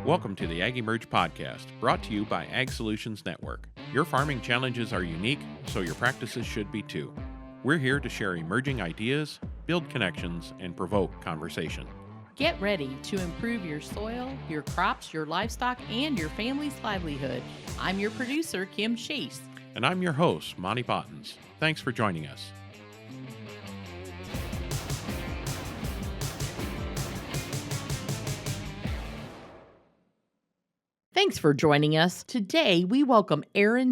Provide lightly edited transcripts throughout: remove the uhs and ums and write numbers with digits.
Welcome to the AgEmerge podcast, brought to you by Ag Solutions Network. Your farming challenges are unique, so your practices should be too. We're here to share emerging ideas, build connections, and provoke conversation. Get ready to improve your soil, your crops, your livestock, and your family's livelihood. I'm your producer, Kim Chase. And I'm your host, Monty Bottens. Thanks for joining us. Thanks for joining us. Today, we welcome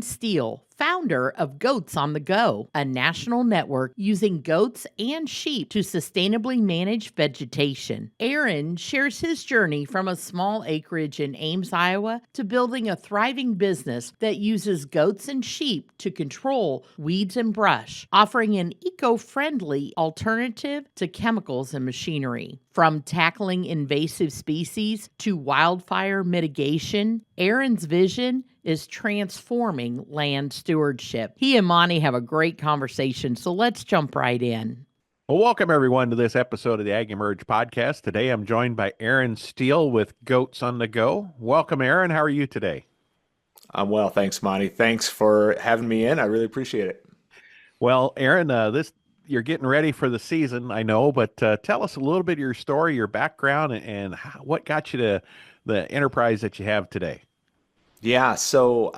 Steele, founder of Goats on the Go, a national network using goats and sheep to sustainably manage vegetation. Aaron shares his journey from a small acreage in Ames, Iowa, to building a thriving business that uses goats and sheep to control weeds and brush, offering an eco-friendly alternative to chemicals and machinery. From tackling invasive species to wildfire mitigation, Aaron's vision is transforming land stewardship. He and Monty have a great conversation, so let's jump right in. Well, welcome everyone to this episode of the AgEmerge podcast. Today I'm joined by Steele with Goats on the Go. Welcome, Aaron. How are you today? I'm well, thanks, Monty. Thanks for having me in. I really appreciate it. Well, Aaron, you're getting ready for the season, I know, but tell us a little bit of your story, your background, and what got you to the enterprise that you have today. Yeah, so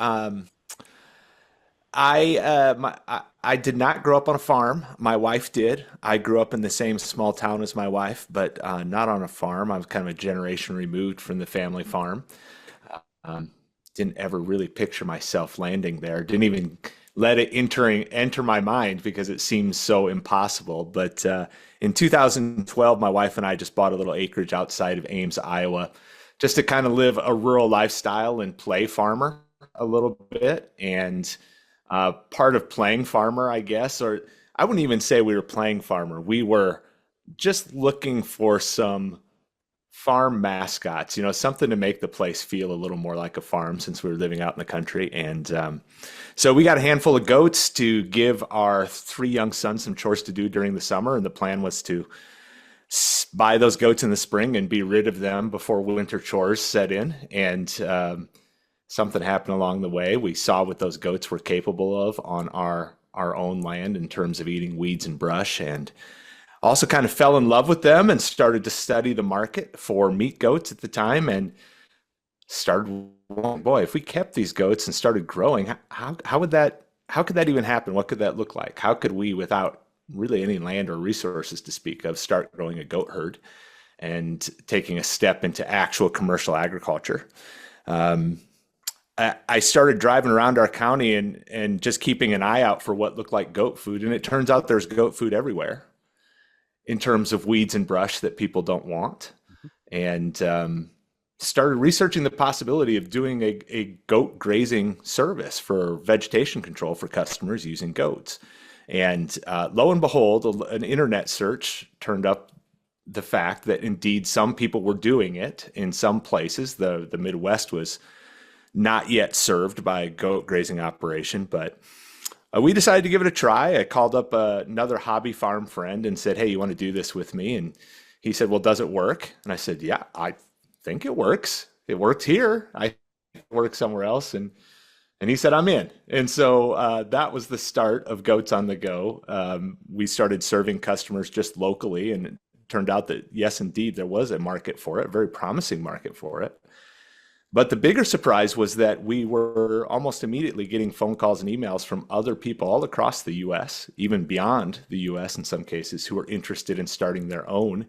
I did not grow up on a farm. My wife did. I grew up in the same small town as my wife, but not on a farm. I was kind of a generation removed from the family farm. Didn't ever really picture myself landing there. Didn't even let it enter my mind because it seems so impossible. But in 2012, my wife and I just bought a little acreage outside of Ames, Iowa, just to kind of live a rural lifestyle and play farmer a little bit. And part of playing farmer, I guess, or I wouldn't even say we were playing farmer. We were just looking for some farm mascots, something to make the place feel a little more like a farm since we were living out in the country. And so we got a handful of goats to give our 3 young sons some chores to do during the summer. And the plan was to buy those goats in the spring and be rid of them before winter chores set in. And something happened along the way. We saw what those goats were capable of on our own land in terms of eating weeds and brush, and also kind of fell in love with them and started to study the market for meat goats at the time, and started, boy, if we kept these goats and started growing, how could that even happen? What could that look like? How could we, without really any land or resources to speak of, start growing a goat herd and taking a step into actual commercial agriculture? I started driving around our county and just keeping an eye out for what looked like goat food, and it turns out there's goat food everywhere in terms of weeds and brush that people don't want. And started researching the possibility of doing a goat grazing service for vegetation control for customers using goats. And lo and behold, an internet search turned up the fact that indeed some people were doing it in some places. The Midwest was not yet served by a goat grazing operation, but we decided to give it a try. I called up another hobby farm friend and said, "Hey, you want to do this with me?" And he said, "Well, does it work?" And I said, "Yeah, I think it works. It worked here. I work somewhere else." And he said, "I'm in." And so that was the start of Goats on the Go. We started serving customers just locally, and it turned out that, yes, indeed, there was a market for it, a very promising market for it. But the bigger surprise was that we were almost immediately getting phone calls and emails from other people all across the U.S., even beyond the U.S. in some cases, who were interested in starting their own,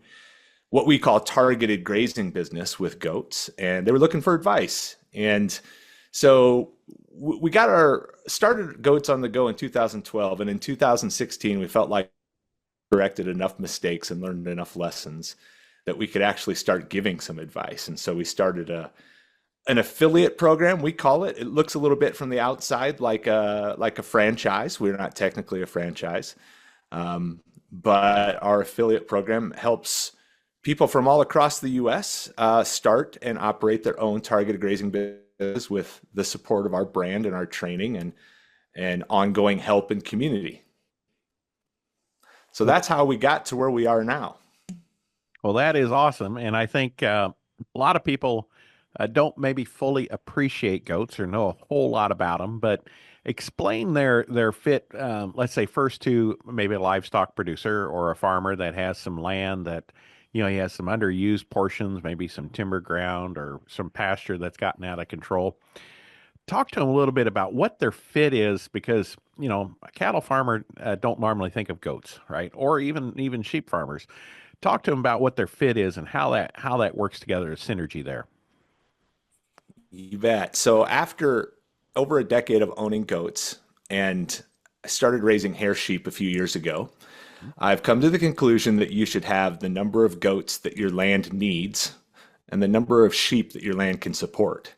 what we call targeted grazing business with goats. And they were looking for advice. And so we started Goats on the Go in 2012. And in 2016, we felt like we corrected enough mistakes and learned enough lessons that we could actually start giving some advice. And so we started an affiliate program, we call it. It looks a little bit from the outside like a franchise. We're not technically a franchise, but our affiliate program helps people from all across the U.S. Start and operate their own targeted grazing business with the support of our brand and our training and ongoing help and community. So that's how we got to where we are now. Well, that is awesome. And I think a lot of people don't maybe fully appreciate goats or know a whole lot about them, but explain their fit, let's say first to maybe a livestock producer or a farmer that has some land that, he has some underused portions, maybe some timber ground or some pasture that's gotten out of control. Talk to them a little bit about what their fit is, because a cattle farmer don't normally think of goats, right? Or even sheep farmers. Talk to them about what their fit is and how that works together, synergy there. You bet. So after over a decade of owning goats, and I started raising hair sheep a few years ago, I've come to the conclusion that you should have the number of goats that your land needs and the number of sheep that your land can support.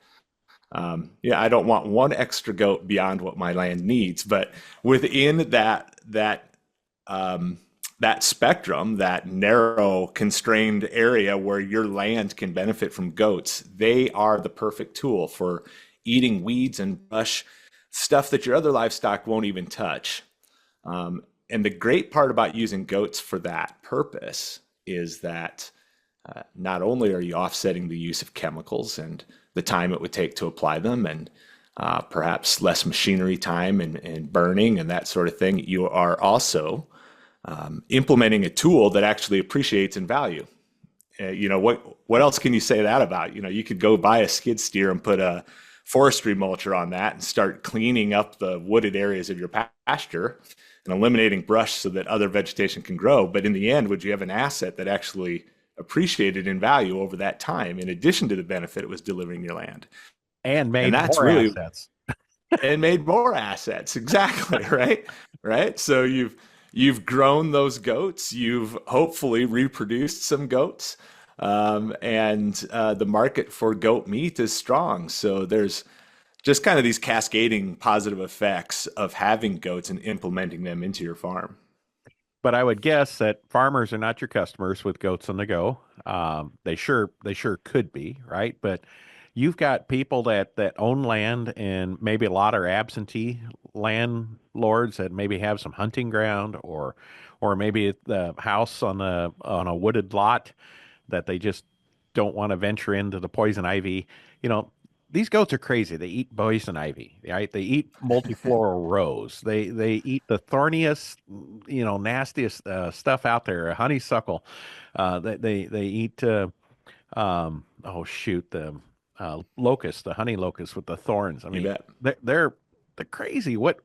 Yeah, I don't want one extra goat beyond what my land needs, but within that spectrum, that narrow, constrained area where your land can benefit from goats, they are the perfect tool for eating weeds and brush, stuff that your other livestock won't even touch. And the great part about using goats for that purpose is that not only are you offsetting the use of chemicals and the time it would take to apply them, and perhaps less machinery time and burning and that sort of thing, you are also implementing a tool that actually appreciates in value. What else can you say that about? You could go buy a skid steer and put a forestry mulcher on that and start cleaning up the wooded areas of your pasture and eliminating brush so that other vegetation can grow. But in the end, would you have an asset that actually appreciated in value over that time, in addition to the benefit it was delivering your land? And made And that's more really assets. and made more assets. Exactly. Right. So you've grown those goats. You've hopefully reproduced some goats. And the market for goat meat is strong. So there's just kind of these cascading positive effects of having goats and implementing them into your farm. But I would guess that farmers are not your customers with goats on the go. They sure could be, right? But you've got people that own land, and maybe a lot are absentee landlords that maybe have some hunting ground, or maybe the house on a wooded lot that they just don't want to venture into the poison ivy. You know, these goats are crazy. They eat poison ivy, right? They eat multifloral rose. They eat the thorniest, nastiest stuff out there. Honeysuckle. They eat. Oh shoot, the locust, the honey locust with the thorns. I You mean, bet. they're crazy. Talk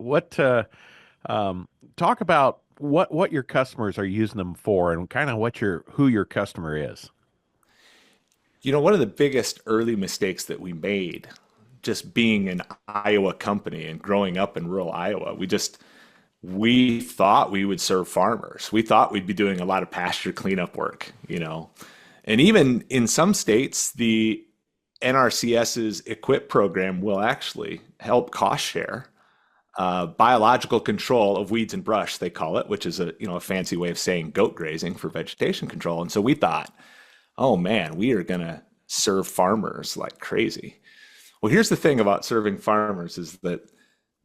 about what your customers are using them for, and kind of who your customer is. One of the biggest early mistakes that we made, just being an Iowa company and growing up in rural Iowa, we thought we would serve farmers. We thought we'd be doing a lot of pasture cleanup work, And even in some states, the NRCS's EQIP program will actually help cost share biological control of weeds and brush, they call it, which is a fancy way of saying goat grazing for vegetation control. And so we thought, oh man, we are going to serve farmers like crazy. Well, here's the thing about serving farmers is that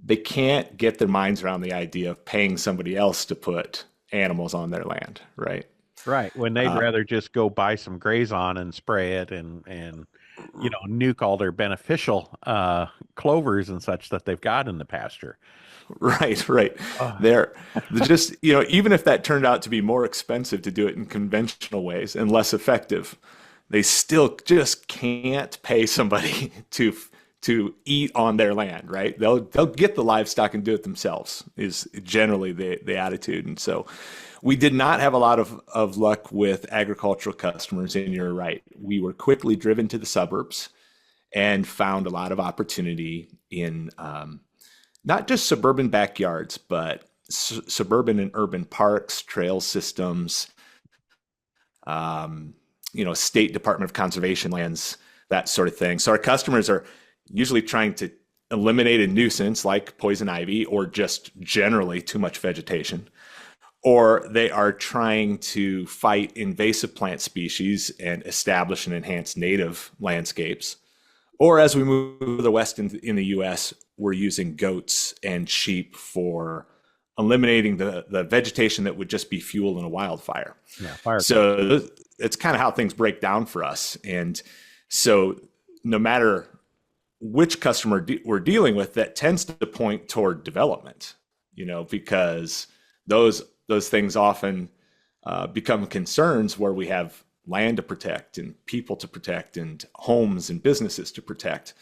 they can't get their minds around the idea of paying somebody else to put animals on their land, right? Right. When they'd rather just go buy some grazon and spray it and nuke all their beneficial clovers and such that they've got in the pasture. Right. Uh, They're just, even if that turned out to be more expensive to do it in conventional ways and less effective, they still just can't pay somebody to eat on their land, right? They'll get the livestock and do it themselves is generally the attitude. And so we did not have a lot of luck with agricultural customers, and you're right. We were quickly driven to the suburbs and found a lot of opportunity in not just suburban backyards, but suburban and urban parks, trail systems, State Department of Conservation lands, that sort of thing. So our customers are usually trying to eliminate a nuisance like poison ivy or just generally too much vegetation, or they are trying to fight invasive plant species and establish and enhance native landscapes. Or as we move to the west in the U.S., we're using goats and sheep for eliminating the vegetation that would just be fuel in a wildfire. yeah, fire. So it's kind of how things break down for us. And so no matter which customer we're dealing with, that tends to point toward development, because those things often become concerns where we have land to protect and people to protect and homes and businesses to protect.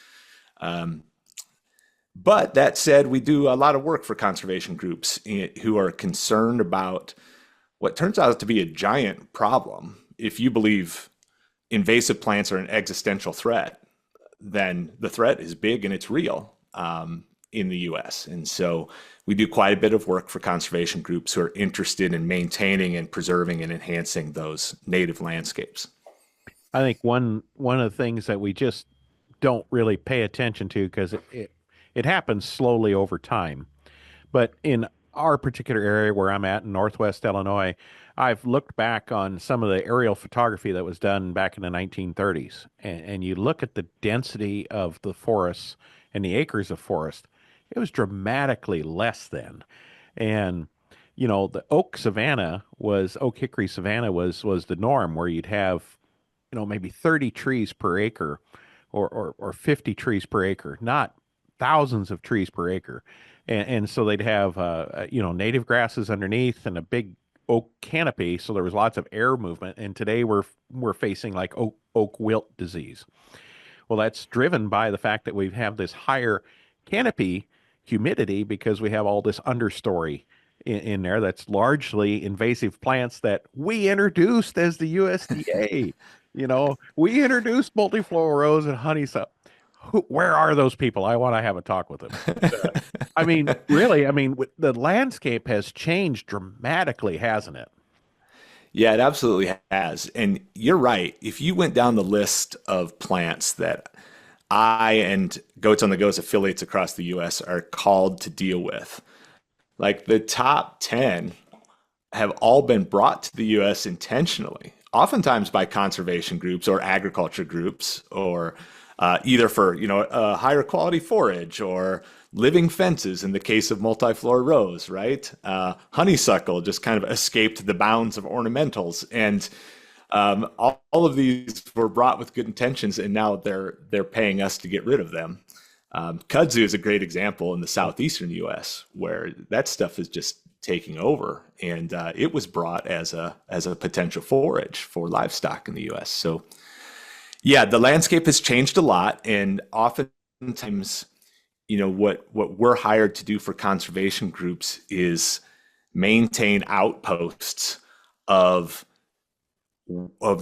But that said, we do a lot of work for conservation groups who are concerned about what turns out to be a giant problem. If you believe invasive plants are an existential threat, then the threat is big and it's real in the US. And so we do quite a bit of work for conservation groups who are interested in maintaining and preserving and enhancing those native landscapes. I think one of the things that we just don't really pay attention to, because it happens slowly over time. But in our particular area where I'm at in Northwest Illinois, I've looked back on some of the aerial photography that was done back in the 1930s, and you look at the density of the forests and the acres of forest, it was dramatically less then. And the oak hickory savanna was the norm, where you'd have maybe 30 trees per acre, or 50 trees per acre, not thousands of trees per acre. And so they'd have native grasses underneath and a big oak canopy, so there was lots of air movement. And today we're facing like oak wilt disease. Well, that's driven by the fact that we have this higher canopy humidity, because we have all this understory in there that's largely invasive plants that we introduced as the USDA. We introduced multiflora rose and honeysuckle. Where are those people? I want to have a talk with them. Really, the landscape has changed dramatically, hasn't it? Yeah, it absolutely has. And you're right. If you went down the list of plants that I and Goats on the Go's affiliates across the US are called to deal with, like the top 10 have all been brought to the US intentionally, oftentimes by conservation groups or agriculture groups, or either for a higher quality forage or living fences in the case of multiflora rose, right? Honeysuckle just kind of escaped the bounds of ornamentals, and all of these were brought with good intentions, and now they're paying us to get rid of them. Kudzu is a great example in the southeastern U.S. where that stuff is just taking over, and it was brought as a potential forage for livestock in the U.S. So, yeah, the landscape has changed a lot, and oftentimes, what we're hired to do for conservation groups is maintain outposts of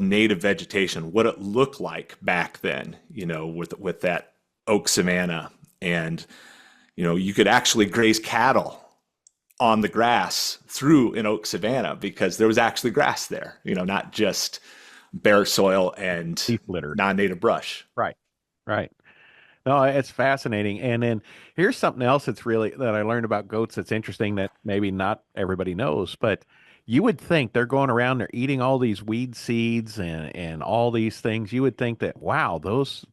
native vegetation, what it looked like back then, with that oak savanna. And, you could actually graze cattle on the grass through an oak savanna because there was actually grass there, not just bare soil and non-native brush. Right. No, it's fascinating. And then here's something else that I learned about goats that's interesting, that maybe not everybody knows, but you would think they're going around, they're eating all these weed seeds and all these things. You would think that, wow,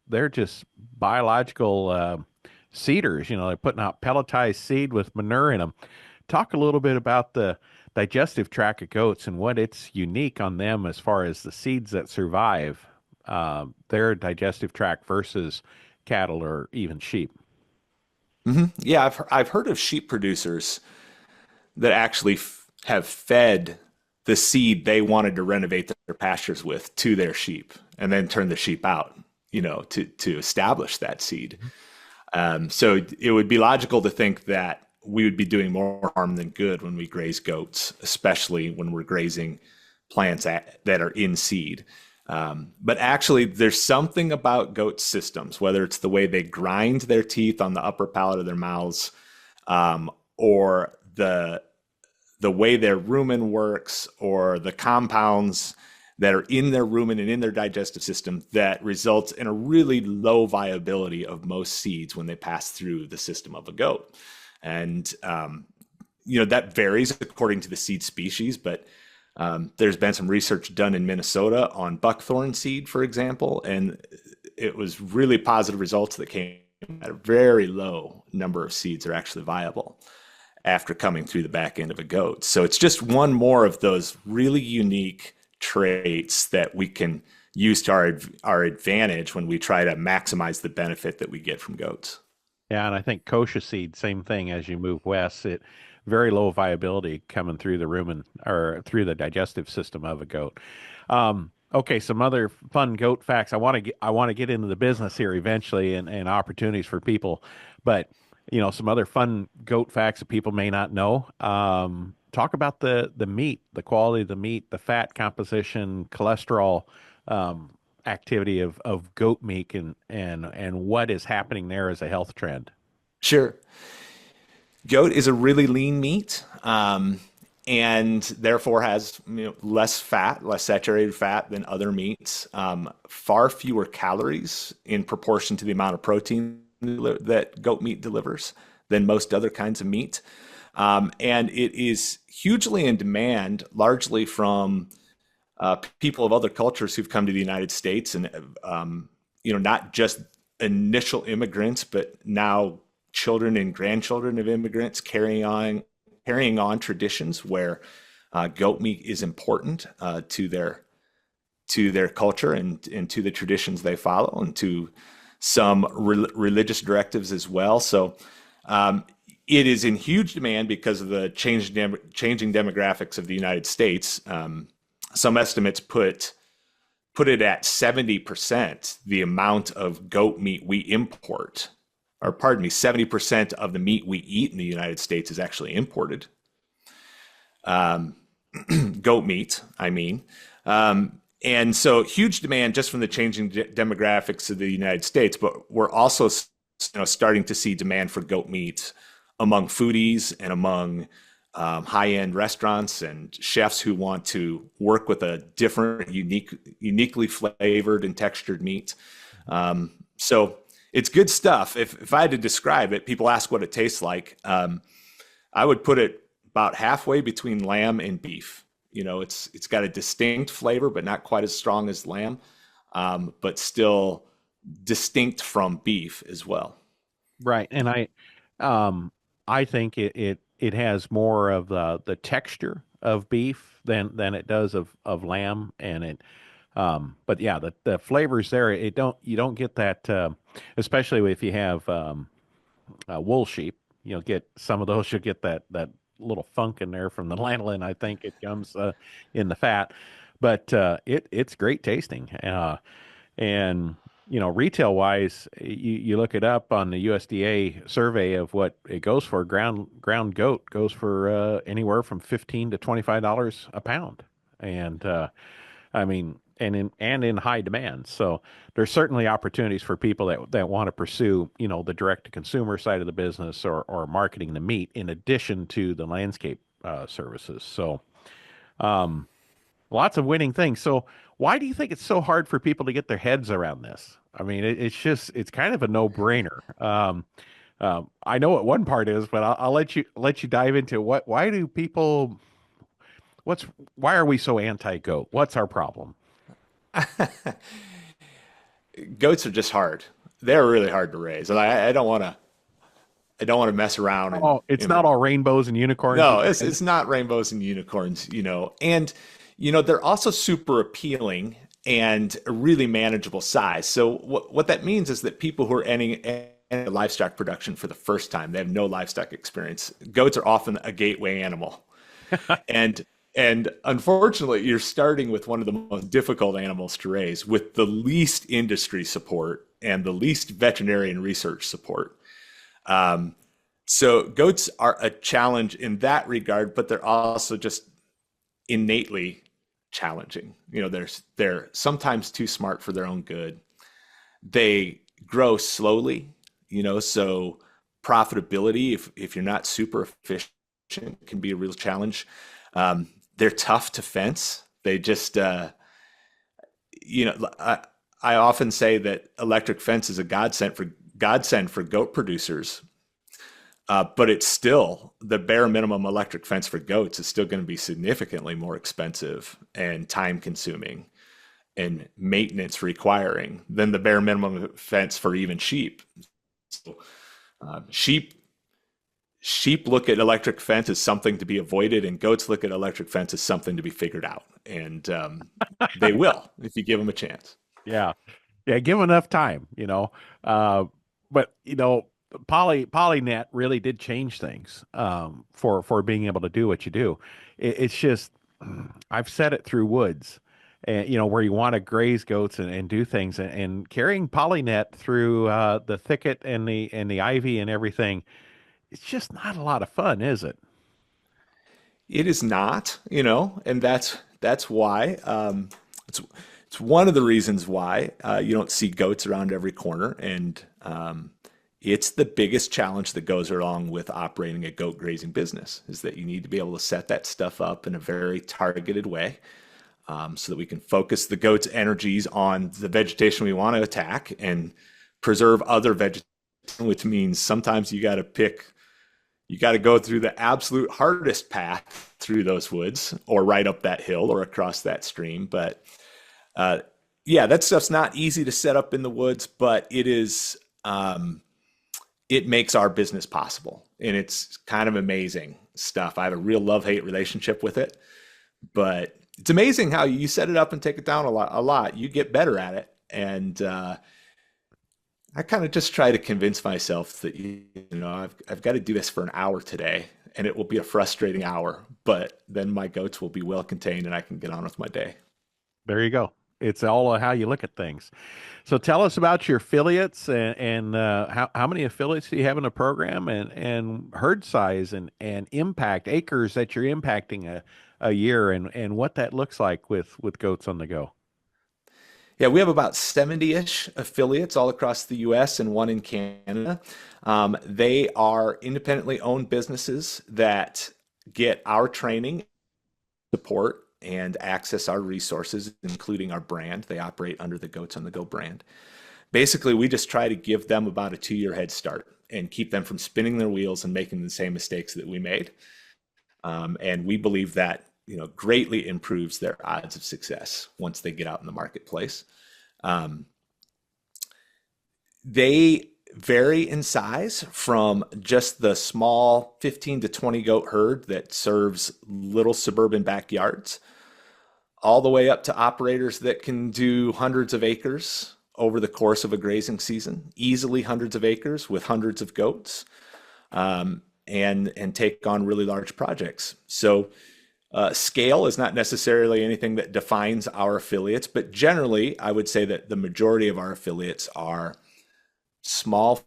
they're just biological seeders. They're putting out pelletized seed with manure in them. Talk a little bit about the digestive tract of goats and what it's unique on them as far as the seeds that survive their digestive tract versus cattle or even sheep. Mm-hmm. Yeah, I've heard of sheep producers that actually have fed the seed they wanted to renovate their pastures with to their sheep, and then turn the sheep out, to establish that seed. So it would be logical to think that we would be doing more harm than good when we graze goats, especially when we're grazing plants that are in seed. But actually, there's something about goat systems, whether it's the way they grind their teeth on the upper palate of their mouths, or the way their rumen works, or the compounds that are in their rumen and in their digestive system, that results in a really low viability of most seeds when they pass through the system of a goat. And, that varies according to the seed species, but there's been some research done in Minnesota on buckthorn seed, for example, and it was really positive results that came at a very low number of seeds are actually viable after coming through the back end of a goat. So it's just one more of those really unique traits that we can use to our advantage when we try to maximize the benefit that we get from goats. Yeah, and I think kochia seed, same thing as you move west. It very low viability coming through the rumen or through the digestive system of a goat. Okay, some other fun goat facts. I want to get into the business here eventually and opportunities for people, but some other fun goat facts that people may not know. Talk about the meat, the quality of the meat, the fat composition, cholesterol. Activity of goat meat and what is happening there as a health trend. Sure. Goat is a really lean meat, and therefore has less fat, less saturated fat than other meats. Far fewer calories in proportion to the amount of protein that goat meat delivers than most other kinds of meat. And it is hugely in demand, largely from people of other cultures who've come to the United States, and not just initial immigrants, but now children and grandchildren of immigrants carrying on traditions where goat meat is important to their culture and to the traditions they follow, and to some religious directives as well. So it is in huge demand because of the changing demographics of the United States. Some estimates put it at 70% the amount of goat meat we import, or pardon me, 70% of the meat we eat in the United States is actually imported. Goat meat, I mean. And so huge demand just from the changing demographics of the United States, but we're also starting to see demand for goat meat among foodies and among high-end restaurants and chefs who want to work with a different, uniquely flavored and textured meat. So it's good stuff. If I had to describe it, people ask what it tastes like. I would put it about halfway between lamb and beef. It's got a distinct flavor, but not quite as strong as lamb, but still distinct from beef as well. Right, and I think it has more of the texture of beef than it does of lamb, and but yeah, the flavors there, you don't get that, especially if you have wool sheep. You'll get some of those. You'll get that little funk in there from the lanolin. I think it comes in the fat, but it's great tasting. And retail wise, you look it up on the USDA survey of what it goes for. Ground goat goes for anywhere from $15 to $25 a pound, and I mean, and in high demand. So there's certainly opportunities for people that want to pursue the direct to consumer side of the business, or marketing the meat in addition to the landscape services. So lots of winning things. So why do you think it's so hard for people to get their heads around this? I mean, it's kind of a no-brainer. I know what one part is, but I'll let you dive into why do people, why are we so anti-goat? What's our problem? Goats are just hard. They're really hard to raise, and I don't want to mess around. It's not all rainbows and unicorns. No, it's not rainbows and unicorns. And they're also super appealing and a really manageable size. So what that means is that people who are entering livestock production for the first time, they have no livestock experience. Goats are often a gateway animal, and unfortunately, you're starting with one of the most difficult animals to raise, with the least industry support and the least veterinarian research support. So goats are a challenge in that regard, but they're also just innately challenging. They're sometimes too smart for their own good. They grow slowly, so profitability, if you're not super efficient, can be a real challenge. They're tough to fence. They just, I often say that electric fence is a godsend for goat producers. But it's still, the bare minimum electric fence for goats is still going to be significantly more expensive and time consuming and maintenance requiring than the bare minimum fence for even sheep. So, sheep sheep look at electric fence as something to be avoided, and goats look at electric fence as something to be figured out. And they will if you give them a chance. Yeah. Yeah, give 'em enough time, you know. Uh, but PolyNet really did change things for being able to do what you do. It's just I've said it through woods, and where you want to graze goats and do things, and carrying PolyNet through the thicket and the ivy and everything. It's just not a lot of fun, is it? It is not, and that's why. It's one of the reasons why you don't see goats around every corner, and it's the biggest challenge that goes along with operating a goat grazing business is that you need to be able to set that stuff up in a very targeted way, so that we can focus the goats' energies on the vegetation we want to attack and preserve other vegetation, which means sometimes you got to go through the absolute hardest path through those woods or right up that hill or across that stream. But yeah, that stuff's not easy to set up in the woods, but it is, it makes our business possible. And it's kind of amazing stuff. I have a real love-hate relationship with it, but it's amazing how you set it up and take it down a lot. You get better at it. And I kind of just try to convince myself that I've got to do this for an hour today, and it will be a frustrating hour, but then my goats will be well contained and I can get on with my day. There you go. It's all how you look at things. So tell us about your affiliates and how many affiliates do you have in the program, and herd size and impact acres that you're impacting a year, and what that looks like with goats on the go. Yeah, we have about 70-ish affiliates all across the US and one in Canada. They are independently owned businesses that get our training, support, and access our resources, including our brand. They operate under the Goats on the Go brand. Basically, we just try to give them about a 2-year head start and keep them from spinning their wheels and making the same mistakes that we made. And we believe that greatly improves their odds of success once they get out in the marketplace. They vary in size from just the small 15 to 20 goat herd that serves little suburban backyards, all the way up to operators that can do hundreds of acres over the course of a grazing season, easily hundreds of acres with hundreds of goats, and take on really large projects. So scale is not necessarily anything that defines our affiliates, but generally, I would say that the majority of our affiliates are small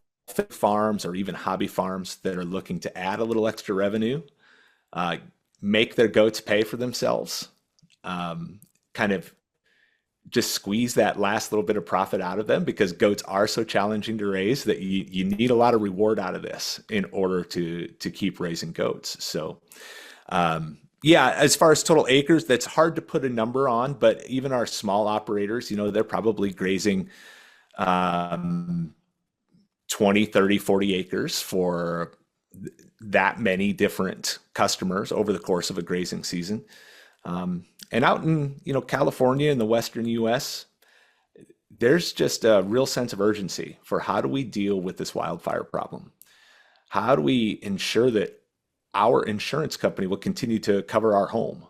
farms or even hobby farms that are looking to add a little extra revenue, make their goats pay for themselves, kind of just squeeze that last little bit of profit out of them, because goats are so challenging to raise that you need a lot of reward out of this in order to keep raising goats. So yeah, as far as total acres, that's hard to put a number on, but even our small operators, they're probably grazing 20, 30, 40 acres for that many different customers over the course of a grazing season. And out in, California and the Western US, there's just a real sense of urgency for how do we deal with this wildfire problem? How do we ensure that our insurance company will continue to cover our home?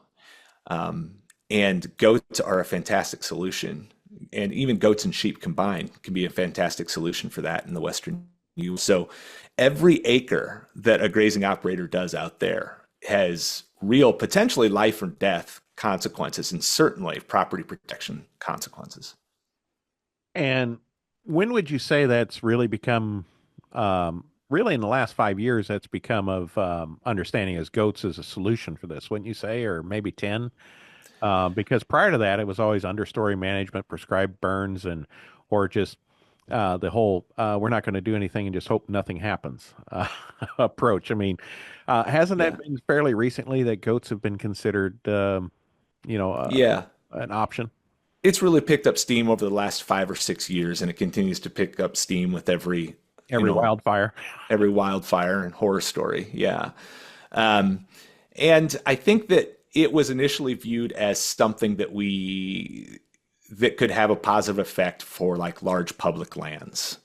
And goats are a fantastic solution. And even goats and sheep combined can be a fantastic solution for that in the Western US. So every acre that a grazing operator does out there has real, potentially life or death consequences, and certainly property protection consequences. And when would you say that's really become, really in the last 5 years, that's become of understanding as goats as a solution for this, wouldn't you say, or maybe 10? Because prior to that, it was always understory management, prescribed burns, or just the whole we're not going to do anything and just hope nothing happens approach. I mean, hasn't that been fairly recently that goats have been considered, Yeah, an option? it's really picked up steam over the last 5 or 6 years, and it continues to pick up steam with every Wildfire. every wildfire and horror story. Yeah. And I think that it was initially viewed as something that could have a positive effect for like large public lands,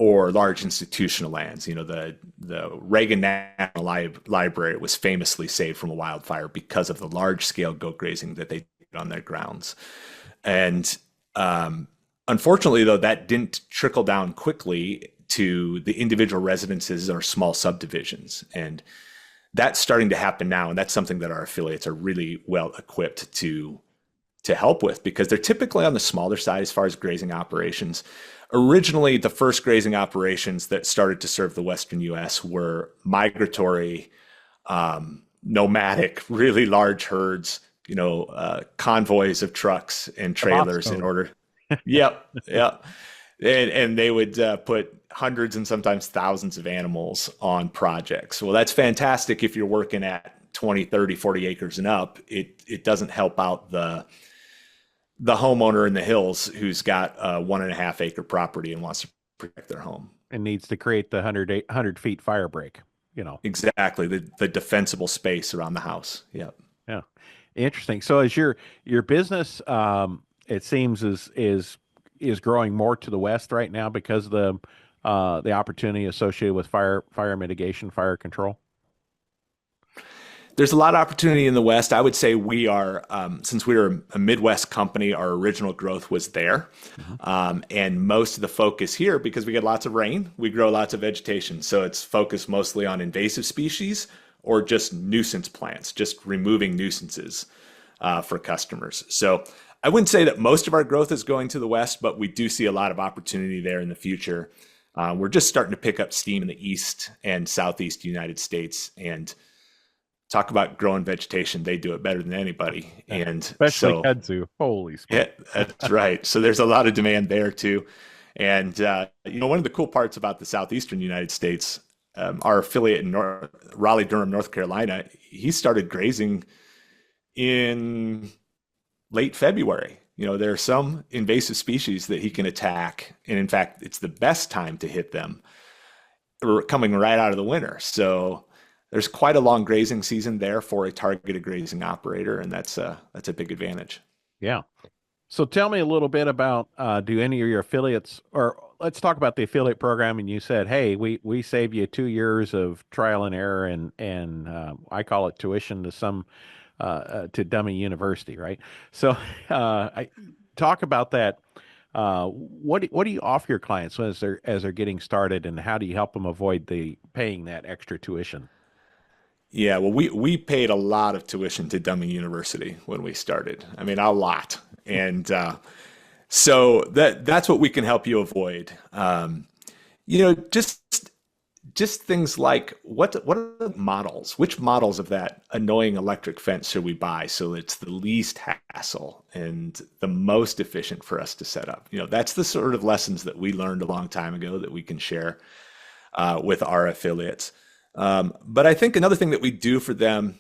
or large institutional lands. The Reagan National Library was famously saved from a wildfire because of the large scale goat grazing that they did on their grounds. And unfortunately, though, that didn't trickle down quickly to the individual residences or small subdivisions. And that's starting to happen now. And that's something that our affiliates are really well equipped to help with, because they're typically on the smaller side as far as grazing operations. Originally, the first grazing operations that started to serve the Western U.S. were migratory, nomadic, really large herds, convoys of trucks and trailers in order. Yep. And they would put hundreds and sometimes thousands of animals on projects. Well, that's fantastic if you're working at 20, 30, 40 acres and up. It doesn't help out the homeowner in the hills who's got a 1.5 acre property and wants to protect their home. And needs to create the 100 feet fire break, Exactly. The defensible space around the house. Yep. Yeah. Interesting. So as your business, it seems is growing more to the west right now because of the opportunity associated with fire mitigation, fire control. There's a lot of opportunity in the West. I would say we are, since we were a Midwest company, our original growth was there. And most of the focus here, because we get lots of rain, we grow lots of vegetation. So it's focused mostly on invasive species or just nuisance plants, just removing nuisances for customers. So I wouldn't say that most of our growth is going to the West, but we do see a lot of opportunity there in the future. We're just starting to pick up steam in the East and Southeast United States, and talk about growing vegetation. They do it better than anybody. And especially kudzu. Holy smokes. Yeah, that's right. So there's a lot of demand there too. And, one of the cool parts about the Southeastern United States, our affiliate in Raleigh-Durham, North Carolina, he started grazing in late February. There are some invasive species that he can attack. And in fact, it's the best time to hit them coming right out of the winter. So there's quite a long grazing season there for a targeted grazing operator, and that's a big advantage. Yeah. So tell me a little bit about, do any of your affiliates, or let's talk about the affiliate program. And you said, hey, we save you 2 years of trial and error, and I call it tuition to dummy university, right? So I talk about that. What do you offer your clients as they're getting started, and how do you help them avoid paying that extra tuition? Yeah, well, we paid a lot of tuition to Dummy University when we started. I mean, a lot. And so that's what we can help you avoid. Just things like what are the models? Which models of that annoying electric fence should we buy so it's the least hassle and the most efficient for us to set up? That's the sort of lessons that we learned a long time ago that we can share with our affiliates. But I think another thing that we do for them,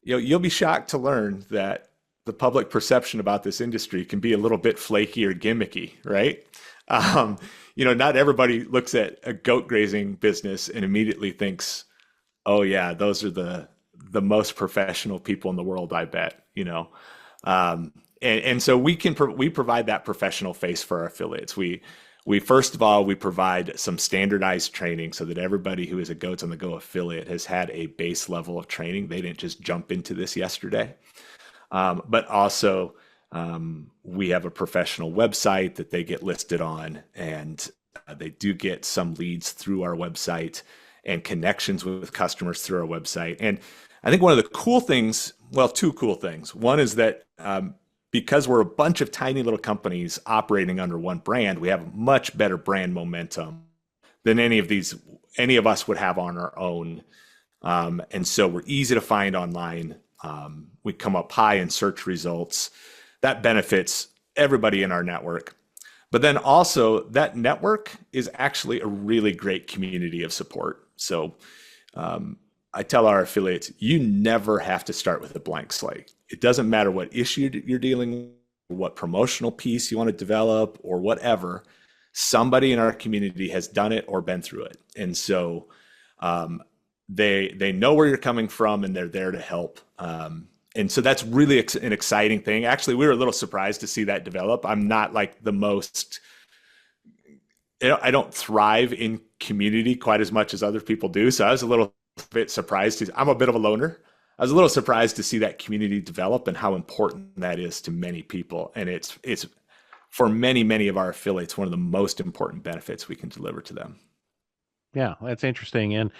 you'll be shocked to learn that the public perception about this industry can be a little bit flaky or gimmicky, right? Not everybody looks at a goat grazing business and immediately thinks, oh yeah, those are the most professional people in the world, I bet, and so we provide that professional face for our affiliates. We first of all, we provide some standardized training so that everybody who is a Goats on the Go affiliate has had a base level of training. They didn't just jump into this yesterday. But also, we have a professional website that they get listed on, and they do get some leads through our website and connections with customers through our website. And I think one of the cool things, well, two cool things. One is that because we're a bunch of tiny little companies operating under one brand, we have much better brand momentum than any of us would have on our own. And so we're easy to find online. We come up high in search results. That benefits everybody in our network. But then also that network is actually a really great community of support. So I tell our affiliates, you never have to start with a blank slate. It doesn't matter what issue you're dealing with, what promotional piece you want to develop or whatever. Somebody in our community has done it or been through it. And so they know where you're coming from and they're there to help. And so that's really an exciting thing. Actually, we were a little surprised to see that develop. I'm not like the most I don't thrive in community quite as much as other people do. So I was a little bit surprised I'm a bit of a loner. I was a little surprised to see that community develop and how important that is to many people. And it's for many of our affiliates, one of the most important benefits we can deliver to them. Yeah, that's interesting. And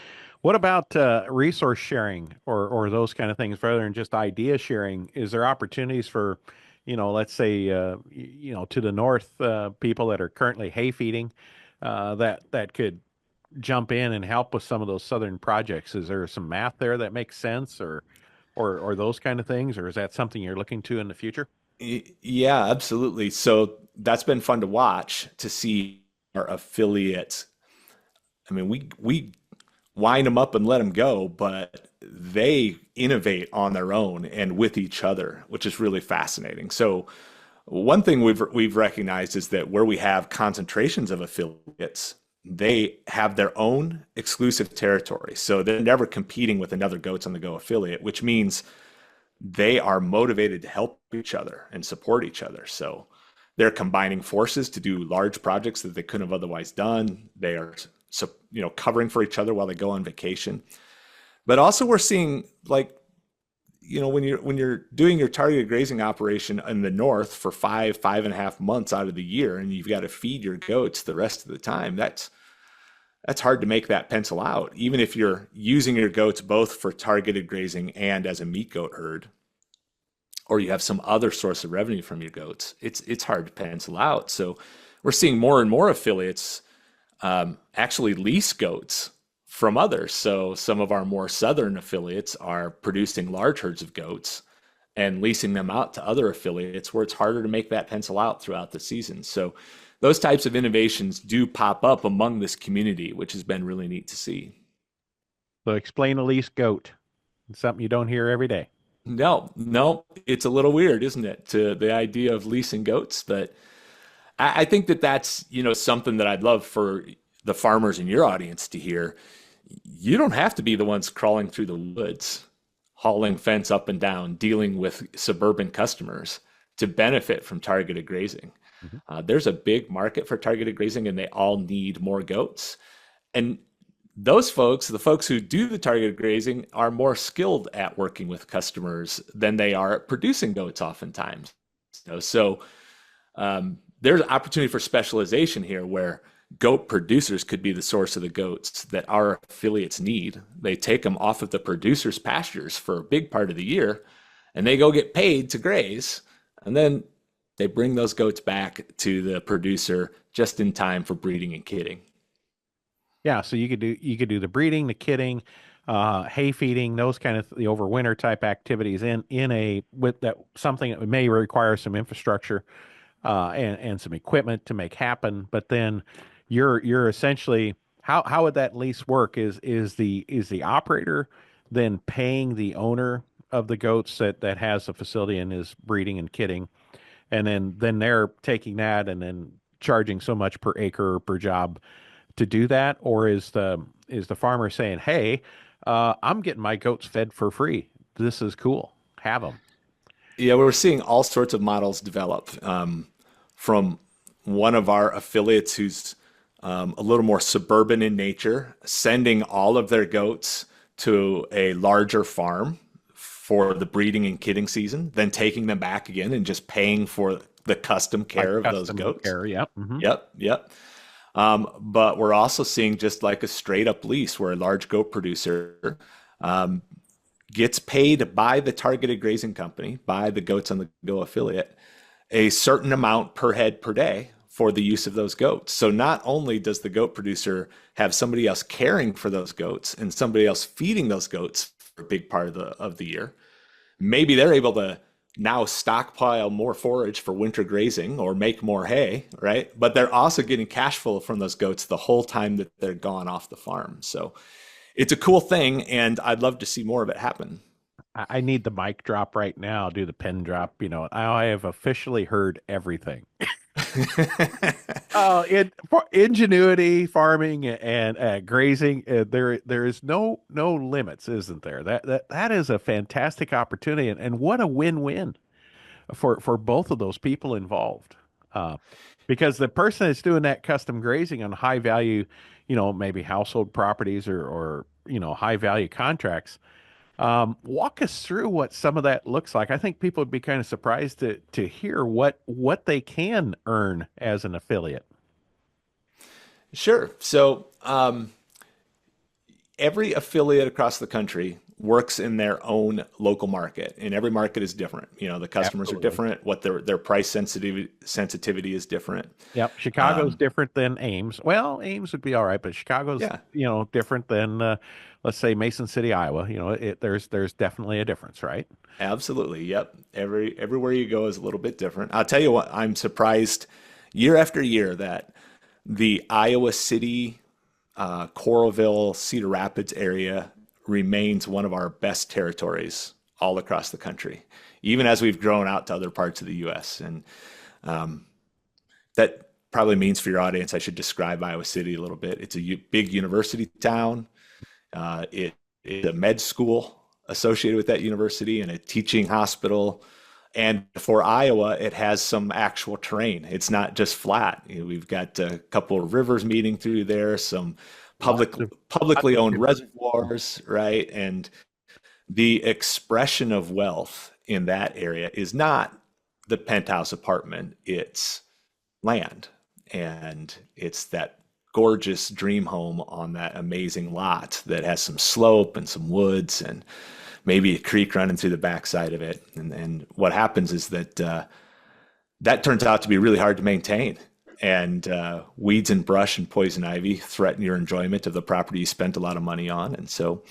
what about resource sharing or those kind of things rather than just idea sharing? Is there opportunities for, let's say, to the north, people that are currently hay feeding, that could jump in and help with some of those southern projects? Is there some math there that makes sense, or those kind of things, or is that something you're looking to in the future? Yeah, absolutely. So that's been fun to watch to see our affiliates. I mean, we wind them up and let them go, but they innovate on their own and with each other, which is really fascinating. So one thing we've recognized is that where we have concentrations of affiliates, they have their own exclusive territory. So they're never competing with another Goats on the Go affiliate, which means they are motivated to help each other and support each other. So they're combining forces to do large projects that they couldn't have otherwise done. They are, so, covering for each other while they go on vacation. But also we're seeing, like, when you're doing your targeted grazing operation in the north for 5.5 months out of the year, and you've got to feed your goats the rest of the time, that's hard to make that pencil out. Even if you're using your goats both for targeted grazing and as a meat goat herd, or you have some other source of revenue from your goats, it's hard to pencil out. So we're seeing more and more affiliates actually lease goats from others. So some of our more southern affiliates are producing large herds of goats and leasing them out to other affiliates where it's harder to make that pencil out throughout the season. So those types of innovations do pop up among this community, which has been really neat to see. So explain a lease goat. It's something you don't hear every day. No, it's a little weird, isn't it, to the idea of leasing goats? But I think that that's, something that I'd love for the farmers in your audience to hear. You don't have to be the ones crawling through the woods, hauling fence up and down, dealing with suburban customers to benefit from targeted grazing. Mhm. There's a big market for targeted grazing, and they all need more goats. And those folks, the folks who do the targeted grazing, are more skilled at working with customers than they are at producing goats oftentimes. So there's opportunity for specialization here where goat producers could be the source of the goats that our affiliates need. They take them off of the producers' pastures for a big part of the year, and they go get paid to graze. And then they bring those goats back to the producer just in time for breeding and kidding. Yeah, so you could do the breeding, the kidding, hay feeding, those kind of the overwinter type activities in a with that something that may require some infrastructure and some equipment to make happen. But then you're essentially how would that lease work? Is the operator then paying the owner of the goats that has the facility and is breeding and kidding, and then they're taking that and then charging so much per acre or per job to do that, or is the farmer saying, "Hey, I'm getting my goats fed for free. This is cool. Have them." Yeah, we're seeing all sorts of models develop from one of our affiliates who's a little more suburban in nature, sending all of their goats to a larger farm for the breeding and kidding season, then taking them back again and just paying for the custom Like care of those custom goats. care. Yep. Hmm. Yep. But we're also seeing just like a straight up lease where a large goat producer um, gets paid by the targeted grazing company, by the Goats on the Go affiliate, a certain amount per head per day for the use of those goats. So not only does the goat producer have somebody else caring for those goats and somebody else feeding those goats for a big part of the year, maybe they're able to now stockpile more forage for winter grazing or make more hay, right? But they're also getting cash flow from those goats the whole time that they're gone off the farm. So it's a cool thing, and I'd love to see more of it happen. I need the mic drop right now. Do the pen drop. I have officially heard everything. Oh, for ingenuity, farming, and grazing, there is no limits, isn't there? That is a fantastic opportunity, and what a win-win for both of those people involved. Uh, because the person that's doing that custom grazing on high value, maybe household properties or high value contracts, walk us through what some of that looks like. I think people would be kind of surprised to hear what they can earn as an affiliate. Sure. So every affiliate across the country works in their own local market, and every market is different. The customers Absolutely. are different. What their price sensitivity is different. Yep. Chicago's different than Ames. Well, Ames would be all right, but Chicago's, Yeah, different than, let's say Mason City, Iowa. There's definitely a difference, right? absolutely. Yep. Everywhere you go is a little bit different. I'll tell you what, I'm surprised year after year that the Iowa City, Coralville, Cedar Rapids area remains one of our best territories all across the country, even as we've grown out to other parts of the U.S. And that probably means for your audience, I should describe Iowa City a little bit. It's a big university town. It is a med school associated with that university and a teaching hospital. And for Iowa, it has some actual terrain. It's not just flat. We've got a couple of rivers meeting through there, some publicly owned reservoirs, right? And the expression of wealth in that area is not the penthouse apartment, it's land. And it's that gorgeous dream home on that amazing lot that has some slope and some woods and maybe a creek running through the backside of it. And what happens is that that turns out to be really hard to maintain. And weeds and brush and poison ivy threaten your enjoyment of the property you spent a lot of money on. And so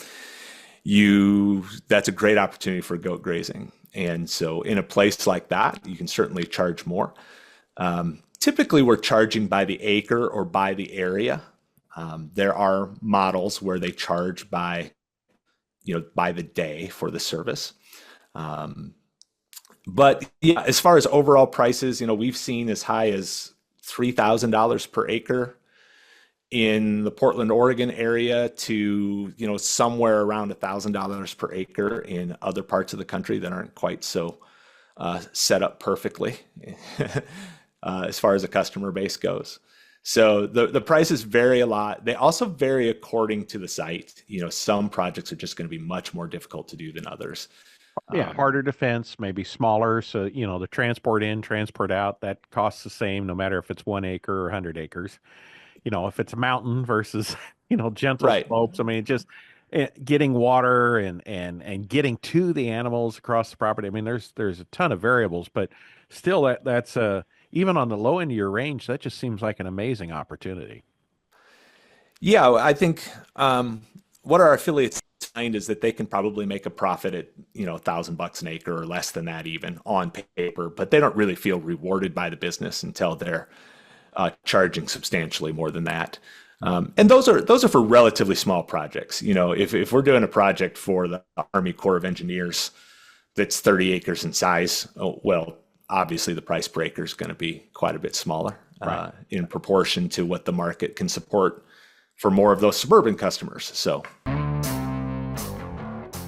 that's a great opportunity for goat grazing. And so in a place like that, you can certainly charge more. Typically, we're charging by the acre or by the area. There are models where they charge by the day for the service. But yeah, as far as overall prices, we've seen as high as $3,000 per acre in the Portland, Oregon area to, somewhere around $1,000 per acre in other parts of the country that aren't quite so set up perfectly as far as the customer base goes. So the prices vary a lot. They also vary according to the site. Some projects are just going to be much more difficult to do than others. Yeah, harder to fence, maybe smaller. So, the transport in, transport out, that costs the same no matter if it's 1 acre or 100 acres. If it's a mountain versus, gentle Right. slopes. I mean, just getting water and getting to the animals across the property. I mean, there's a ton of variables, but still that's even on the low end of your range, that just seems like an amazing opportunity. Yeah, I think what our affiliates find is that they can probably make a profit at $1,000 an acre or less than that even on paper, but they don't really feel rewarded by the business until they're charging substantially more than that. And those are for relatively small projects. If we're doing a project for the Army Corps of Engineers that's 30 acres in size, well, obviously the price per acre is going to be quite a bit smaller in proportion to what the market can support for more of those suburban customers. So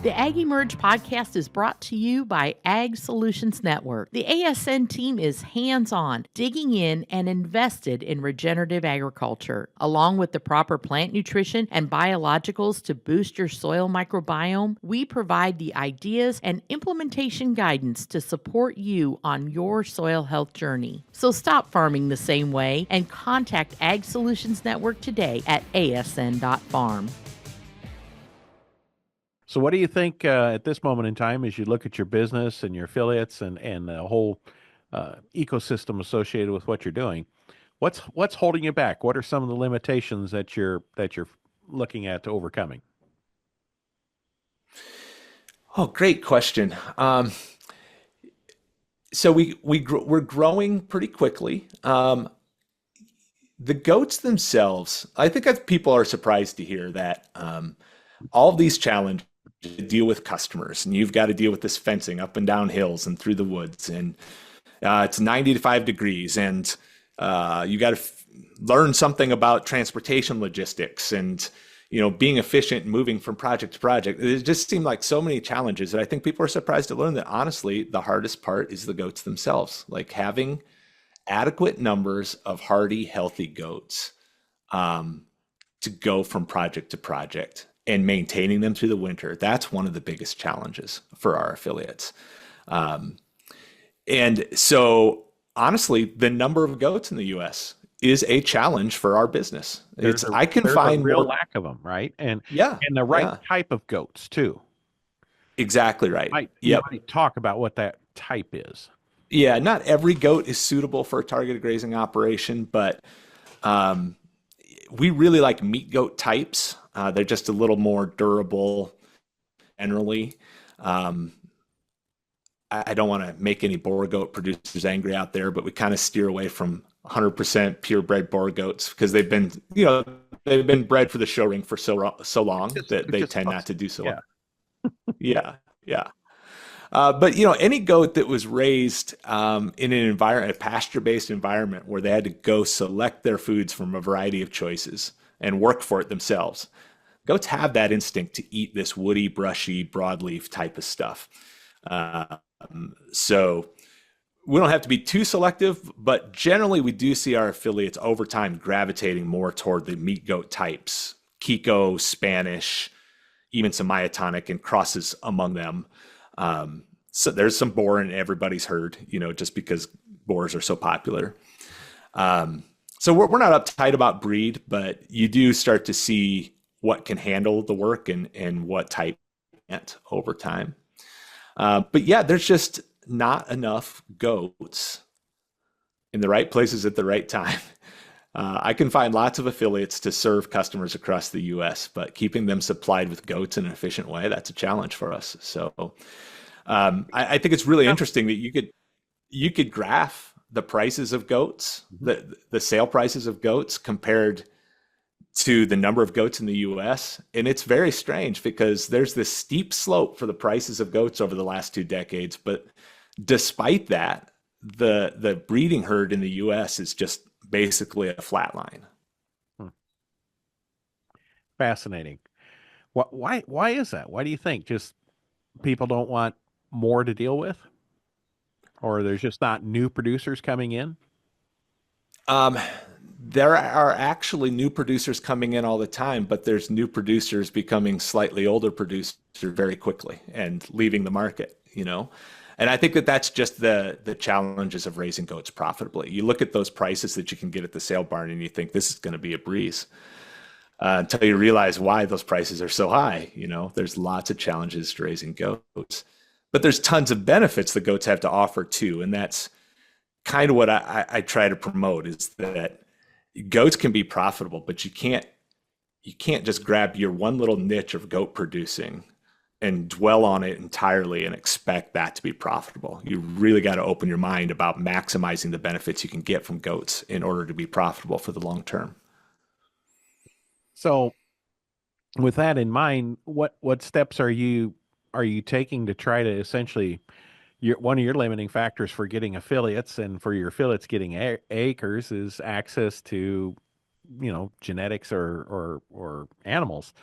the AgEmerge podcast is brought to you by Ag Solutions Network. The ASN team is hands-on, digging in and invested in regenerative agriculture. Along with the proper plant nutrition and biologicals to boost your soil microbiome, we provide the ideas and implementation guidance to support you on your soil health journey. So stop farming the same way and contact Ag Solutions Network today at asn.farm. So what do you think at this moment in time as you look at your business and your affiliates and the whole ecosystem associated with what you're doing? What's holding you back? What are some of the limitations that you're looking at to overcoming? Oh, great question. So we're growing pretty quickly. The goats themselves, I think people are surprised to hear that all of these challenges deal with customers, and you've got to deal with this fencing up and down hills and through the woods, and it's 95 degrees, and you got to learn something about transportation logistics and being efficient and moving from project to project. It just seemed like so many challenges that I think people are surprised to learn that honestly the hardest part is the goats themselves, like having adequate numbers of hardy, healthy goats to go from project to project and maintaining them through the winter. That's one of the biggest challenges for our affiliates. And so, honestly, the number of goats in the U.S. is a challenge for our business. I can find a real more. lack of them, right? And Yeah, the right yeah, type of goats too. exactly right. You Yep. might talk about what that type is. Yeah, not every goat is suitable for a targeted grazing operation, but we really like meat goat types. They're just a little more durable generally. Um, I don't want to make any Boer goat producers angry out there, but we kind of steer away from 100% purebred Boer goats because they've been bred for the show ring for so long that they tend not to do so. Yeah. Yeah, yeah. But any goat that was raised in a pasture-based environment where they had to go select their foods from a variety of choices and work for it themselves, goats have that instinct to eat this woody, brushy, broadleaf type of stuff. So we don't have to be too selective, but generally we do see our affiliates over time gravitating more toward the meat goat types, Kiko, Spanish, even some myotonic and crosses among them. So there's some Boer in everybody's herd, just because Boers are so popular. So we're not uptight about breed, but you do start to see what can handle the work and what type can't over time. But yeah, there's just not enough goats in the right places at the right time. I can find lots of affiliates to serve customers across the U.S., but keeping them supplied with goats in an efficient way, that's a challenge for us. So I think it's really interesting that you could graph the prices of goats, the sale prices of goats compared to the number of goats in the U.S. And it's very strange because there's this steep slope for the prices of goats over the last 2 decades. But despite that, the breeding herd in the U.S. is just basically a flat line. Fascinating. Why is that? Why do you think? Just people don't want more to deal with? Or there's just not new producers coming in? There are actually new producers coming in all the time, but there's new producers becoming slightly older producers very quickly and leaving the market, And I think that that's just the challenges of raising goats profitably. You look at those prices that you can get at the sale barn and you think this is going to be a breeze until you realize why those prices are so high. There's lots of challenges to raising goats, but there's tons of benefits the goats have to offer too. And that's kind of what I try to promote is that goats can be profitable, but you can't just grab your one little niche of goat producing and dwell on it entirely and expect that to be profitable. You really got to open your mind about maximizing the benefits you can get from goats in order to be profitable for the long term. So with that in mind, what steps are you taking to try to essentially one of your limiting factors for getting affiliates and for your affiliates getting acres is access to, genetics or animals.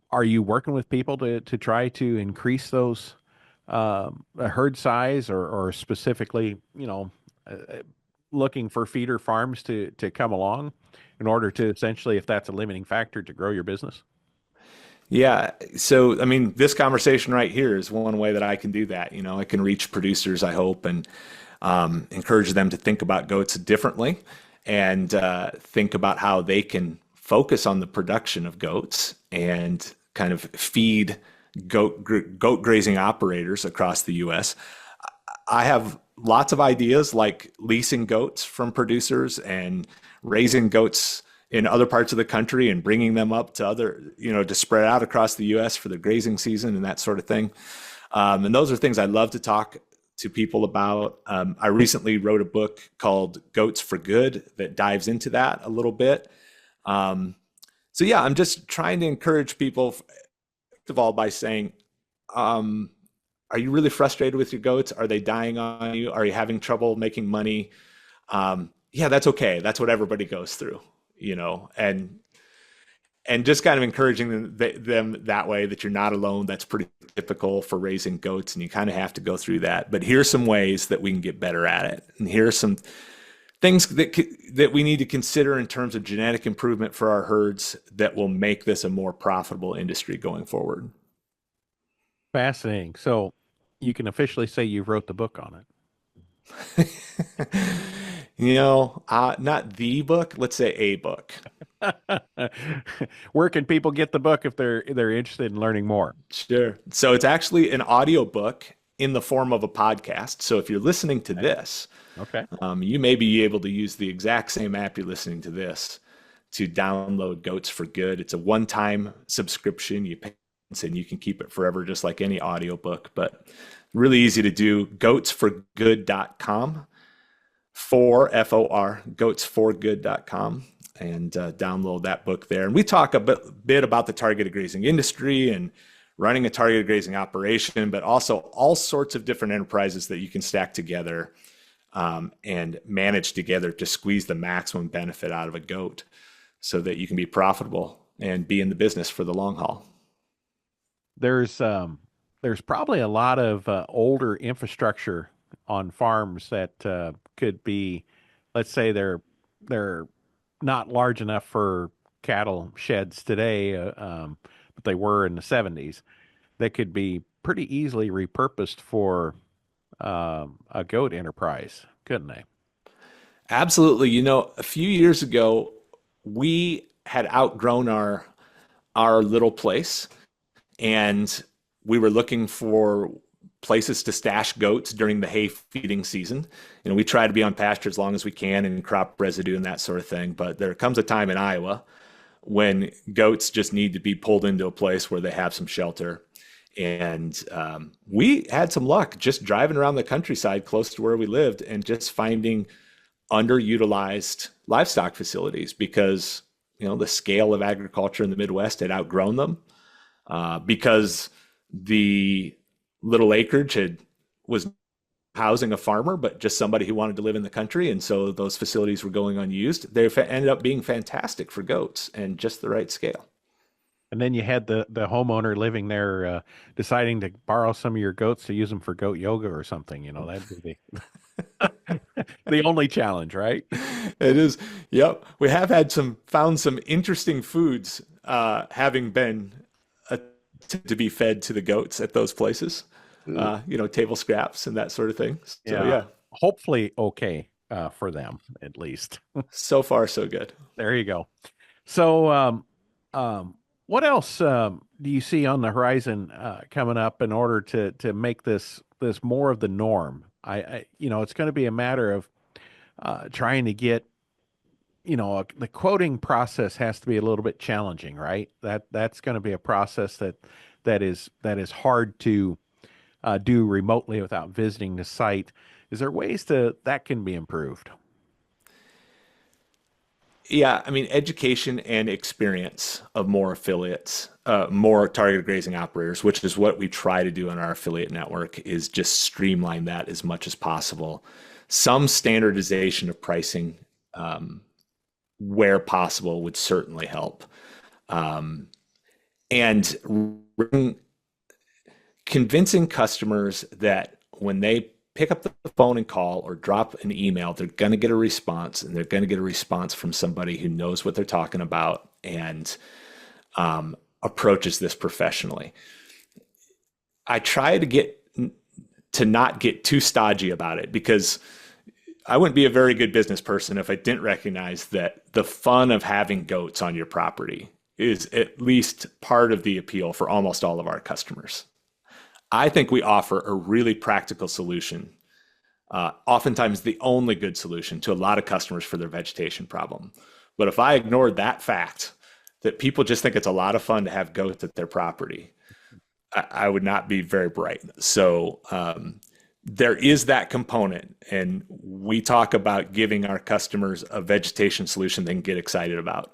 Are you working with people to try to increase those herd size or specifically, looking for feeder farms to come along in order to essentially, if that's a limiting factor, to grow your business? Yeah. So, this conversation right here is one way that I can do that. I can reach producers, I hope, and encourage them to think about goats differently and think about how they can focus on the production of goats and kind of feed goat grazing operators across the U.S. I have lots of ideas like leasing goats from producers and raising goats in other parts of the country and bringing them up to to spread out across the U.S. for the grazing season and that sort of thing. And those are things I'd love to talk to people about. I recently wrote a book called Goats for Good that dives into that a little bit. So yeah, I'm just trying to encourage people, first of all, by saying, are you really frustrated with your goats? Are they dying on you? Are you having trouble making money? Yeah, that's okay. That's what everybody goes through, and and just kind of encouraging them that way, that you're not alone. That's pretty typical for raising goats, and you kind of have to go through that. But here's some ways that we can get better at it. And here are some things that we need to consider in terms of genetic improvement for our herds that will make this a more profitable industry going forward. Fascinating. So you can officially say you wrote the book on it. Not the book, let's say a book. Where can people get the book if they're interested in learning more? Sure. So it's actually an audio book in the form of a podcast. So if you're listening to this, you may be able to use the exact same app you're listening to this to download Goats for Good. It's a one-time subscription. You pay and you can keep it forever, just like any audiobook, but really easy to do. goatsforgood.com goatsforgood.com, and download that book there. And we talk a bit about the targeted grazing industry and running a targeted grazing operation, but also all sorts of different enterprises that you can stack together and manage together to squeeze the maximum benefit out of a goat so that you can be profitable and be in the business for the long haul. There's probably a lot of older infrastructure on farms that could be, let's say they're not large enough for cattle sheds today, but they were in the 70s. That could be pretty easily repurposed for a goat enterprise, couldn't they? Absolutely. A few years ago, we had outgrown our little place, and we were looking for places to stash goats during the hay feeding season. We try to be on pasture as long as we can and crop residue and that sort of thing. But there comes a time in Iowa when goats just need to be pulled into a place where they have some shelter. And we had some luck just driving around the countryside close to where we lived and just finding underutilized livestock facilities because, the scale of agriculture in the Midwest had outgrown them because the little acreage was housing a farmer, but just somebody who wanted to live in the country. And so those facilities were going unused. They ended up being fantastic for goats and just the right scale. And then you had the homeowner living there deciding to borrow some of your goats to use them for goat yoga or something. That'd be the only challenge, right? It is. Yep. We have found some interesting foods having been to be fed to the goats at those places, table scraps and that sort of thing. So, yeah. Hopefully okay for them, at least. So far, so good. There you go. So what else do you see on the horizon coming up in order to make this more of the norm? It's going to be a matter of trying to get, the quoting process has to be a little bit challenging, right? That's going to be a process that is hard to do remotely without visiting the site. Is there ways that can be improved? Yeah, education and experience of more affiliates, more targeted grazing operators, which is what we try to do in our affiliate network, is just streamline that as much as possible. Some standardization of pricing where possible would certainly help. And convincing customers that when they pick up the phone and call or drop an email, they're going to get a response, and they're going to get a response from somebody who knows what they're talking about and approaches this professionally. I try to not get too stodgy about it, because I wouldn't be a very good business person if I didn't recognize that the fun of having goats on your property is at least part of the appeal for almost all of our customers. I think we offer a really practical solution, oftentimes the only good solution to a lot of customers for their vegetation problem. But if I ignored that fact, that people just think it's a lot of fun to have goats at their property, I would not be very bright. So there is that component, and we talk about giving our customers a vegetation solution they can get excited about.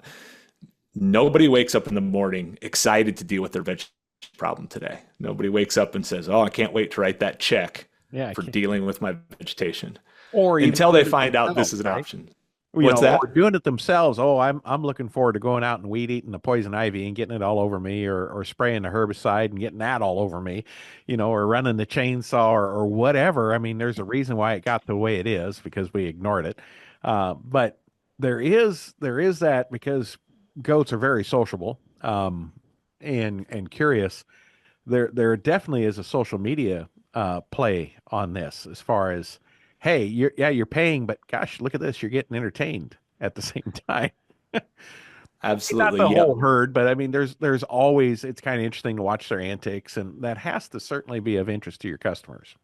Nobody wakes up in the morning excited to deal with their vegetation problem today. Nobody wakes up and says, "Oh, I can't wait to write that check for dealing with my vegetation." Or until they find out this is an option. What's or that? doing it themselves. Oh, I'm looking forward to going out and weed eating the poison ivy and getting it all over me, or spraying the herbicide and getting that all over me, or running the chainsaw or whatever. I mean, there's a reason why it got the way it is because we ignored it. But there is that because goats are very sociable, and curious. There definitely is a social media play on this as far as, hey, you're paying, but gosh, look at this, you're getting entertained at the same time. Not Absolutely. the whole Yep. herd, but I mean, there's always, it's kind of interesting to watch their antics, and that has to certainly be of interest to your customers.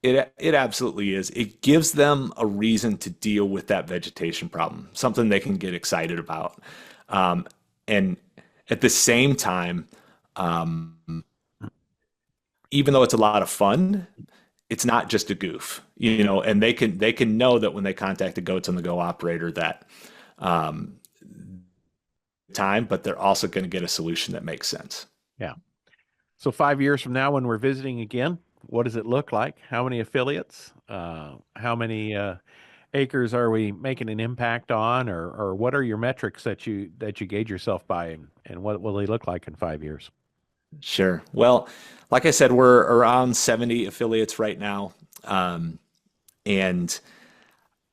It absolutely is. It gives them a reason to deal with that vegetation problem, something they can get excited about. And at the same time, um, even though it's a lot of fun, it's not just a goof, and they can know that when they contact a goats on the go operator that um, time, but they're also going to get a solution that makes sense. Yeah. So 5 years from now, when we're visiting again, what does it look like? How many affiliates? How many acres are we making an impact on, or what are your metrics that you gauge yourself by, and what will they look like in 5 years? Sure. Well, like I said, we're around 70 affiliates right now. And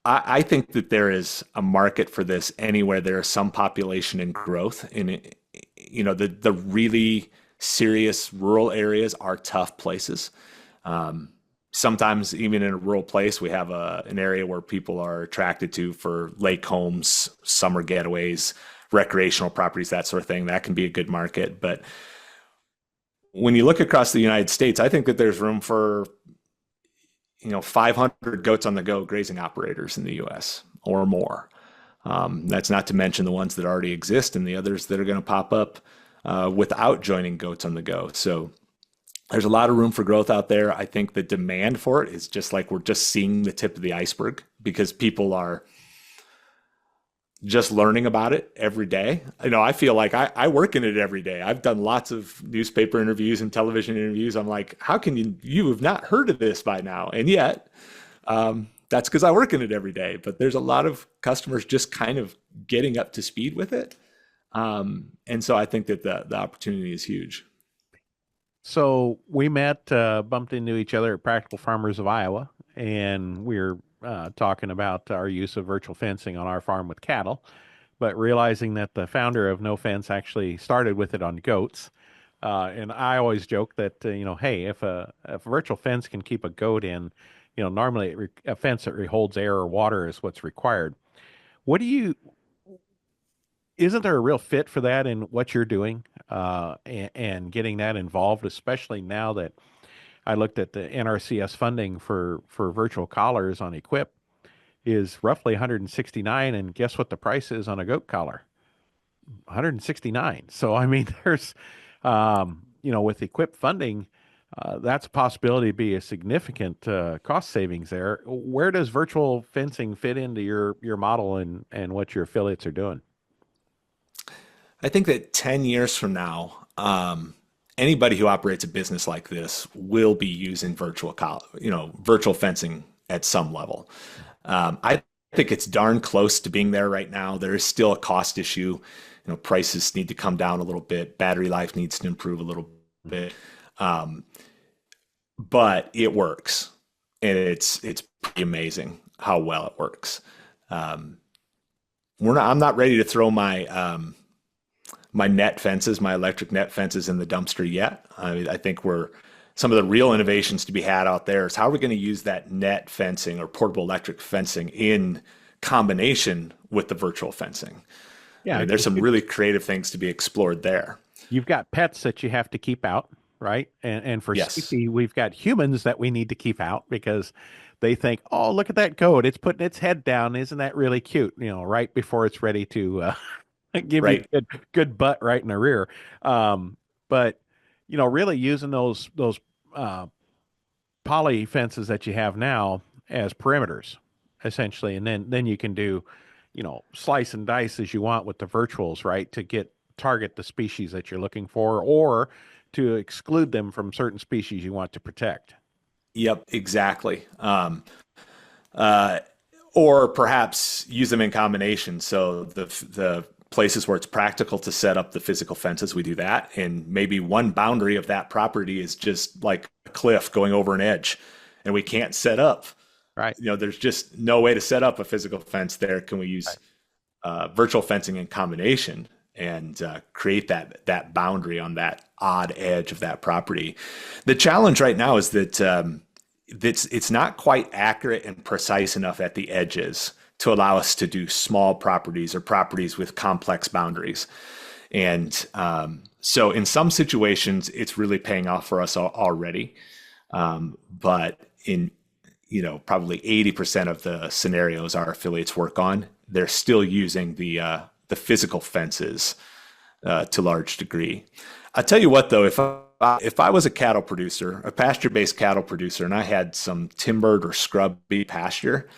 I think that there is a market for this anywhere there is some population and growth. And the really serious rural areas are tough places. Um, Sometimes even in a rural place, we have an area where people are attracted to for lake homes, summer getaways, recreational properties, that sort of thing. That can be a good market. But when you look across the United States, I think that there's room for 500 goats on the go grazing operators in the U.S. or more. That's not to mention the ones that already exist and the others that are going to pop up without joining goats on the go. So there's a lot of room for growth out there. I think the demand for it is just like we're just seeing the tip of the iceberg because people are just learning about it every day. I feel like I work in it every day. I've done lots of newspaper interviews and television interviews. I'm like, how can you have not heard of this by now? And yet, that's because I work in it every day. But there's a lot of customers just kind of getting up to speed with it. And so I think that the opportunity is huge. So we met, bumped into each other at Practical Farmers of Iowa, and we are talking about our use of virtual fencing on our farm with cattle, but realizing that the founder of No Fence actually started with it on goats. And I always joke that, hey, if a virtual fence can keep a goat in, normally a fence that holds air or water is what's required. What do you, isn't there a real fit for that in what you're doing, and getting that involved, especially now that I looked at the NRCS funding for virtual collars on Equip is roughly 169, and guess what the price is on a goat collar? 169. So I mean, there's, with Equip funding, that's a possibility to be a significant cost savings there. Where does virtual fencing fit into your model and what your affiliates are doing? I think that 10 years from now, anybody who operates a business like this will be using virtual fencing at some level. I think it's darn close to being there right now. There is still a cost issue. Prices need to come down a little bit. Battery life needs to improve a little bit. But it works, and it's pretty amazing how well it works. I'm not ready to throw my net fences, my electric net fences in the dumpster yet. I think some of the real innovations to be had out there is how are we going to use that net fencing or portable electric fencing in combination with the virtual fencing. Yeah, There's some really creative things to be explored there. you've got pets that you have to keep out, right? And for Yes, safety, we've got humans that we need to keep out because they think, oh, look at that goat. It's putting its head down. Isn't that really cute? Right before it's ready to give you right. good butt right in the rear. But really using those uh, poly fences that you have now as perimeters, essentially, and then you can do, slice and dice as you want with the virtuals, right, to get target the species that you're looking for, or to exclude them from certain species you want to protect. Yep, exactly. Uh, or perhaps use them in combination. So the places where it's practical to set up the physical fences, we do that. And maybe one boundary of that property is just like a cliff going over an edge, and we can't set up. Right. There's just no way to set up a physical fence there. Can we use virtual fencing in combination and create that boundary on that odd edge of that property? The challenge right now is that it's not quite accurate and precise enough at the edges to allow us to do small properties or properties with complex boundaries. And so in some situations, it's really paying off for us already. But in probably 80% of the scenarios our affiliates work on, they're still using the physical fences to large degree. I'll tell you what, though, if I was a cattle producer, a pasture-based cattle producer, and I had some timbered or scrubby pasture,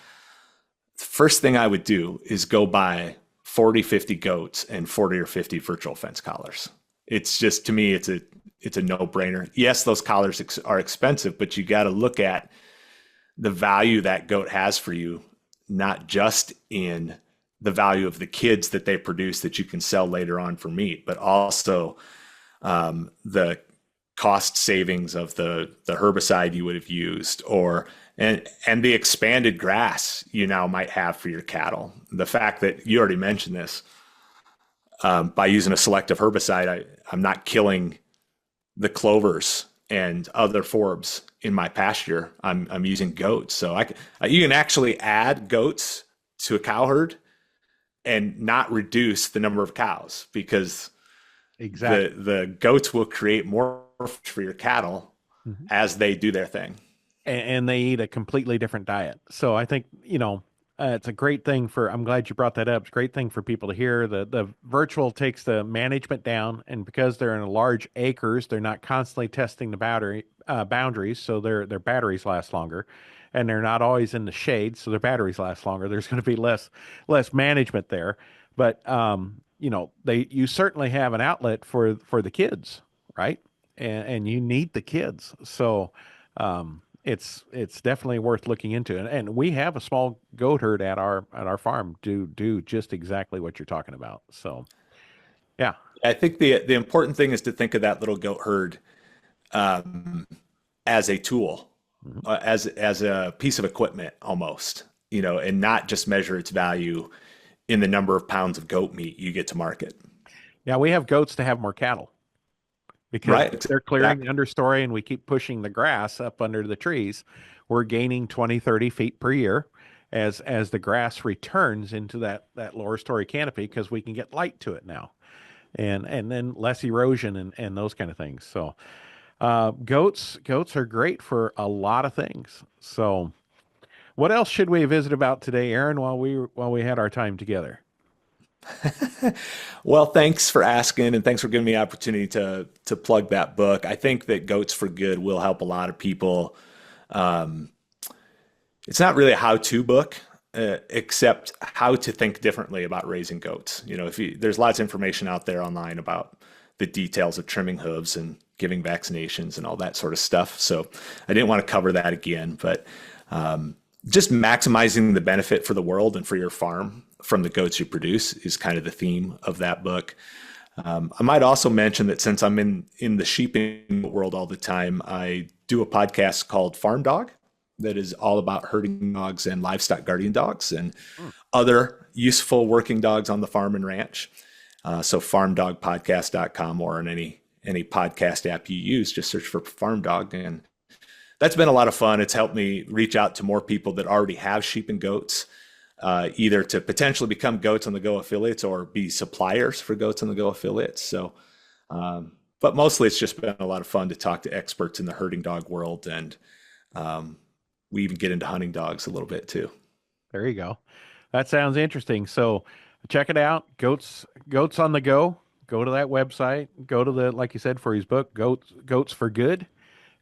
the first thing I would do is go buy 40, 50 goats and 40 or 50 virtual fence collars. It's just, to me, it's a no-brainer. Yes, those collars are expensive, but you got to look at the value that goat has for you, not just in the value of the kids that they produce that you can sell later on for meat, but also the cost savings of the herbicide you would have used, and the expanded grass you now might have for your cattle. The fact that you already mentioned this, by using a selective herbicide, I'm not killing the clovers and other forbs in my pasture. I'm using goats. So you can actually add goats to a cow herd and not reduce the number of cows, because the goats will create more for your cattle as they do their thing. And they eat a completely different diet. So I think, it's a great thing I'm glad you brought that up. It's a great thing for people to hear. The virtual takes the management down, and because they're in large acres, they're not constantly testing the boundaries, so their batteries last longer, and they're not always in the shade, so their batteries last longer. There's going to be less management there, but you certainly have an outlet for the kids, right? And you need the kids, so it's definitely worth looking into. And we have a small goat herd at our farm do just exactly what you're talking about. So, yeah. I think the important thing is to think of that little goat herd as a tool, as a piece of equipment almost, and not just measure its value in the number of pounds of goat meat you get to market. Yeah, we have goats to have more cattle, because they're clearing the understory and we keep pushing the grass up under the trees. We're gaining 20, 30 feet per year as the grass returns into that lower story canopy, because we can get light to it now, and then less erosion and those kind of things. So goats are great for a lot of things. So what else should we visit about today, Aaron, while we had our time together? Well, thanks for asking, and thanks for giving me the opportunity to plug that book. I think that Goats for Good will help a lot of people. It's not really a how-to book, except how to think differently about raising goats. There's lots of information out there online about the details of trimming hooves and giving vaccinations and all that sort of stuff. So I didn't want to cover that again, but just maximizing the benefit for the world and for your farm from the goats you produce is kind of the theme of that book. I might also mention that since I'm in the sheeping world all the time, I do a podcast called Farm Dog that is all about herding dogs and livestock guardian dogs and other useful working dogs on the farm and ranch. So farmdogpodcast.com, or on any podcast app you use, just search for Farm Dog. And that's been a lot of fun. It's helped me reach out to more people that already have sheep and goats, either to potentially become Goats on the Go affiliates or be suppliers for Goats on the Go affiliates. So, but mostly it's just been a lot of fun to talk to experts in the herding dog world. And we even get into hunting dogs a little bit too. There you go. That sounds interesting. So check it out. Goats on the Go. Go to that website. Go to like you said, for his book, Goats for Good.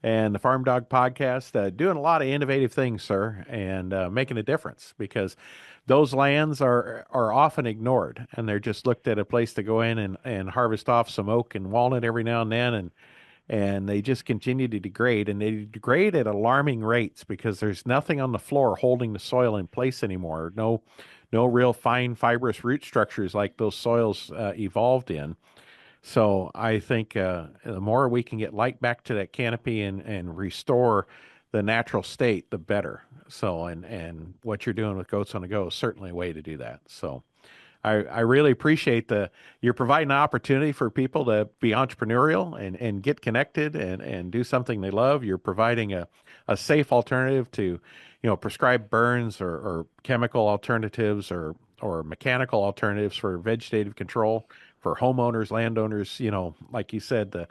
And the Farm Dog Podcast, doing a lot of innovative things, sir, and making a difference, because those lands are often ignored, and they're just looked at a place to go in and harvest off some oak and walnut every now and then, and they just continue to degrade, and they degrade at alarming rates because there's nothing on the floor holding the soil in place anymore. No real fine fibrous root structures like those soils evolved in. So I think the more we can get light back to that canopy and restore the natural state, the better. So and what you're doing with Goats on the Go is certainly a way to do that. So I really appreciate you're providing an opportunity for people to be entrepreneurial and get connected and do something they love. You're providing a safe alternative to, prescribed burns or chemical alternatives or mechanical alternatives for vegetative control for homeowners, landowners, like you said, the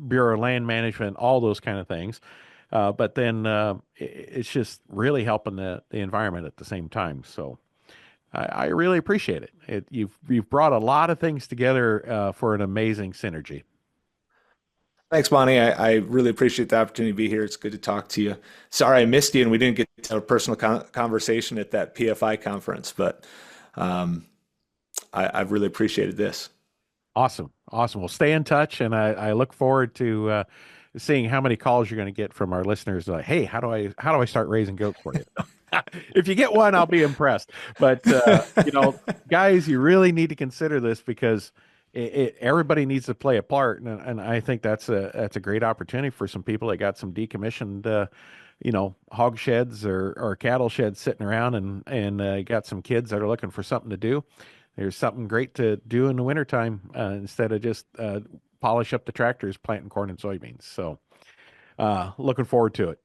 Bureau of Land Management, all those kind of things. But then it's just really helping the environment at the same time. So I really appreciate it. You've brought a lot of things together for an amazing synergy. Thanks, Bonnie. I really appreciate the opportunity to be here. It's good to talk to you. Sorry I missed you and we didn't get to have a personal conversation at that PFI conference, but I've really appreciated this. Awesome. Well, stay in touch, and I look forward to seeing how many calls you're going to get from our listeners. Like, hey, how do I start raising goats for you? If you get one, I'll be impressed. But guys, you really need to consider this because everybody needs to play a part, and I think that's a great opportunity for some people that got some decommissioned, hog sheds or cattle sheds sitting around, and got some kids that are looking for something to do. There's something great to do in the wintertime instead of just polish up the tractors planting corn and soybeans. So looking forward to it.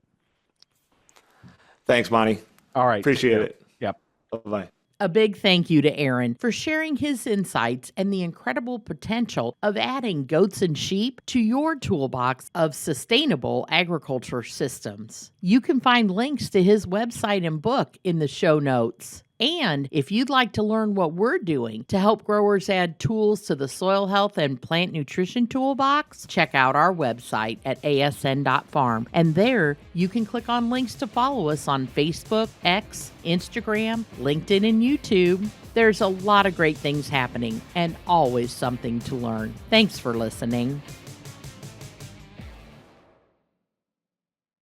Thanks, Bonnie. All right. Appreciate it. Yep. Bye-bye. A big thank you to Aaron for sharing his insights and the incredible potential of adding goats and sheep to your toolbox of sustainable agriculture systems. You can find links to his website and book in the show notes. And if you'd like to learn what we're doing to help growers add tools to the soil health and plant nutrition toolbox, check out our website at asn.farm. And there you can click on links to follow us on Facebook, X, Instagram, LinkedIn, and YouTube. There's a lot of great things happening and always something to learn. Thanks for listening.